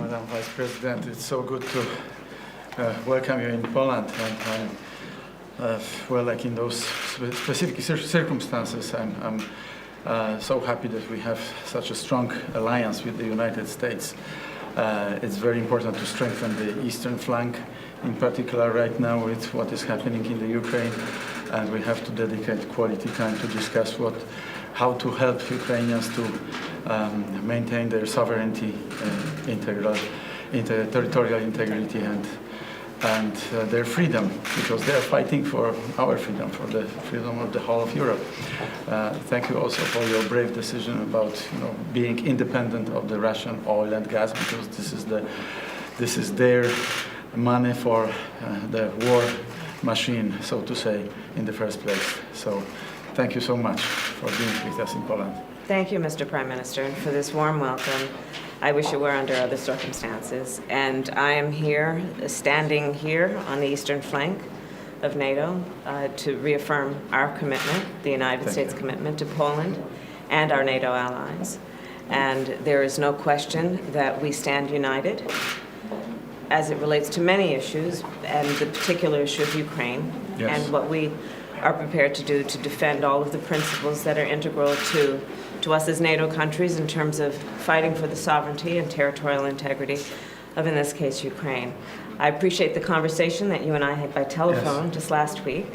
Madam Vice President. It's so good to welcome you in Poland. And well, like in those specific circumstances, I'm so happy that we have such a strong alliance with the United States. It's very important to strengthen the eastern flank, in particular right now with what is happening in the Ukraine, and we have to dedicate quality time to discuss how to help Ukrainians to maintain their sovereignty, territorial integrity, and their freedom, because they are fighting for our freedom, for the freedom of the whole of Europe. Thank you also for your brave decision about being independent of the Russian oil and gas, because this is their money for the war machine, so to say, in the first place. So thank you so much for being with us in Poland. Thank you, Mr. Prime Minister, for this warm welcome. I wish it were under other circumstances. And I am here, standing here on the eastern flank of NATO to reaffirm our commitment, the United States commitment to Poland and our NATO allies. And there is no question that we stand united as it relates to many issues, and the particular issue of Ukraine, and what we are prepared to do to defend all of the principles that are integral to us as NATO countries in terms of fighting for the sovereignty and territorial integrity of, in this case, Ukraine. I appreciate the conversation that you and I had by telephone just last week,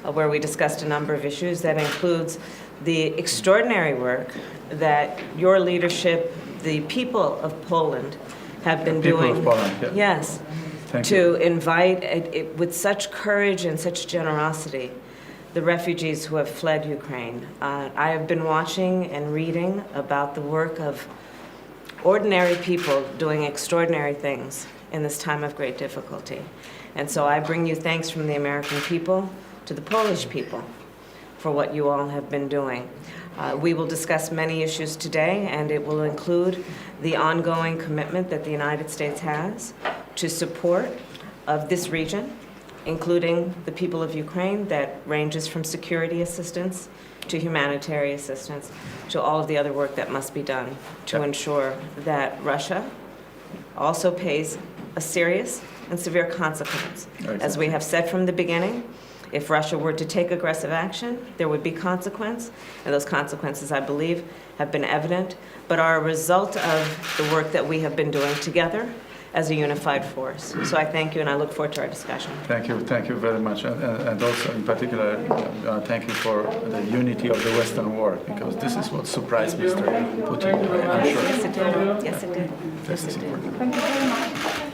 where we discussed a number of issues that includes the extraordinary work that your leadership, the people of Poland, have been doing. People of Poland, yes. Thank to you. invite, with such courage and such generosity, the refugees who have fled Ukraine. I have been watching and reading about the work of ordinary people doing extraordinary things in this time of great difficulty. And so I bring you thanks from the American people to the Polish people for what you all have been doing. We will discuss many issues today, and it will include the ongoing commitment that the United States has to support of this region, including the people of Ukraine, that ranges from security assistance to humanitarian assistance to all of the other work that must be done to ensure that Russia also pays a serious and severe consequence. As we have said from the beginning, if Russia were to take aggressive action, there would be consequence, and those consequences, I believe, have been evident, but are a result of the work that we have been doing together as a unified force. So I thank you, and I look forward to our discussion. Thank you very much, and also in particular, thank you for the unity of the Western world, because this is what surprised Mr. Putin, I'm sure. Yes, it did. Yes, it did. This is important. Thank you very much.